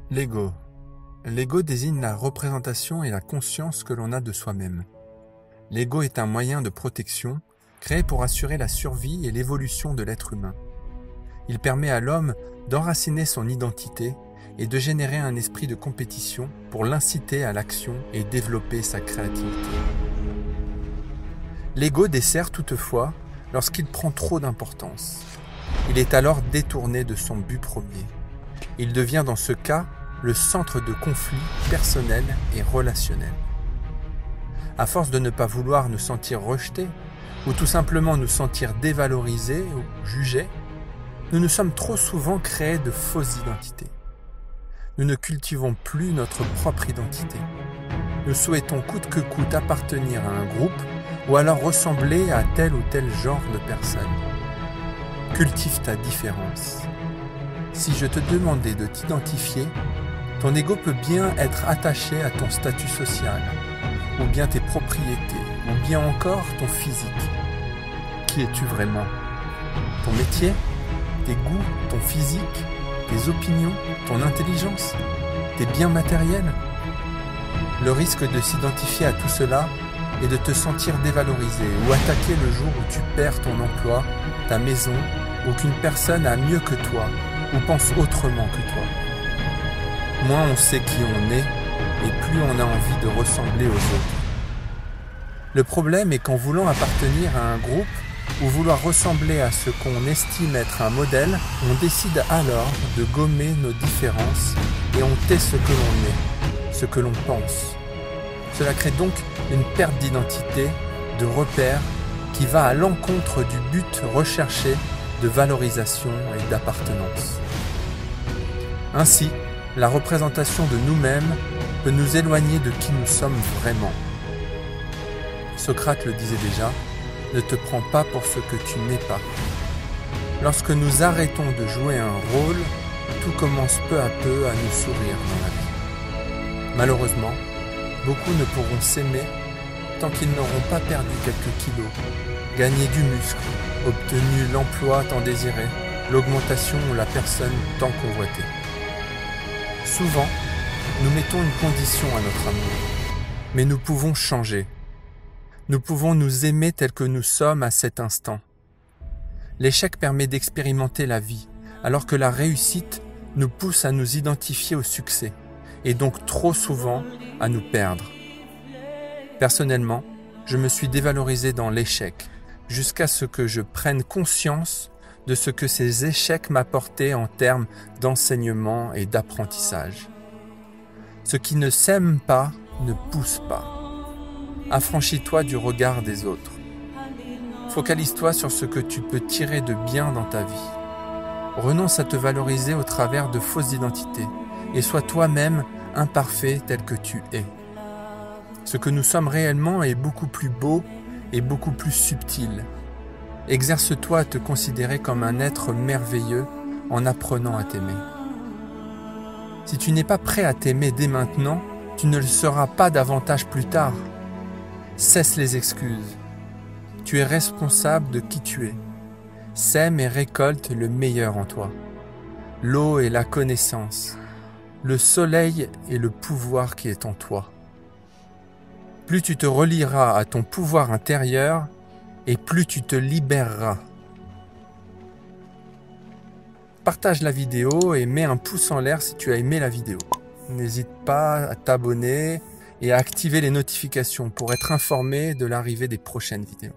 L'ego. L'ego désigne la représentation et la conscience que l'on a de soi-même. L'ego est un moyen de protection créé pour assurer la survie et l'évolution de l'être humain. Il permet à l'homme d'enraciner son identité et de générer un esprit de compétition pour l'inciter à l'action et développer sa créativité. L'ego dessert toutefois lorsqu'il prend trop d'importance. Il est alors détourné de son but premier. Il devient dans ce cas le centre de conflits personnels et relationnels. À force de ne pas vouloir nous sentir rejetés, ou tout simplement nous sentir dévalorisés ou jugés, nous nous sommes trop souvent créés de fausses identités. Nous ne cultivons plus notre propre identité. Nous souhaitons coûte que coûte appartenir à un groupe ou alors ressembler à tel ou tel genre de personne. Cultive ta différence. Si je te demandais de t'identifier, ton ego peut bien être attaché à ton statut social, ou bien tes propriétés, ou bien encore ton physique. Qui es-tu vraiment? Ton métier? Tes goûts? Ton physique? Tes opinions? Ton intelligence? Tes biens matériels? Le risque de s'identifier à tout cela est de te sentir dévalorisé ou attaqué le jour où tu perds ton emploi, ta maison, ou qu'une personne a mieux que toi, ou pense autrement que toi. Moins on sait qui on est, et plus on a envie de ressembler aux autres. Le problème est qu'en voulant appartenir à un groupe, ou vouloir ressembler à ce qu'on estime être un modèle, on décide alors de gommer nos différences, et on tait ce que l'on est, ce que l'on pense. Cela crée donc une perte d'identité, de repères, qui va à l'encontre du but recherché de valorisation et d'appartenance. Ainsi, la représentation de nous-mêmes peut nous éloigner de qui nous sommes vraiment. Socrate le disait déjà, ne te prends pas pour ce que tu n'es pas. Lorsque nous arrêtons de jouer un rôle, tout commence peu à peu à nous sourire dans la vie. Malheureusement, beaucoup ne pourront s'aimer tant qu'ils n'auront pas perdu quelques kilos, gagné du muscle, obtenu l'emploi tant désiré, l'augmentation ou la personne tant convoitée. Souvent, nous mettons une condition à notre amour, mais nous pouvons changer. Nous pouvons nous aimer tels que nous sommes à cet instant. L'échec permet d'expérimenter la vie, alors que la réussite nous pousse à nous identifier au succès, et donc trop souvent à nous perdre. Personnellement, je me suis dévalorisé dans l'échec, jusqu'à ce que je prenne conscience de ce que ces échecs m'apportaient en termes d'enseignement et d'apprentissage. Ce qui ne sème pas ne pousse pas. Affranchis-toi du regard des autres. Focalise-toi sur ce que tu peux tirer de bien dans ta vie. Renonce à te valoriser au travers de fausses identités et sois toi-même imparfait tel que tu es. Ce que nous sommes réellement est beaucoup plus beau et beaucoup plus subtil. Exerce-toi à te considérer comme un être merveilleux en apprenant à t'aimer. Si tu n'es pas prêt à t'aimer dès maintenant, tu ne le seras pas davantage plus tard. Cesse les excuses. Tu es responsable de qui tu es. Sème et récolte le meilleur en toi. L'eau est la connaissance. Le soleil est le pouvoir qui est en toi. Plus tu te relieras à ton pouvoir intérieur, et plus tu te libéreras. Partage la vidéo et mets un pouce en l'air si tu as aimé la vidéo. N'hésite pas à t'abonner et à activer les notifications pour être informé de l'arrivée des prochaines vidéos.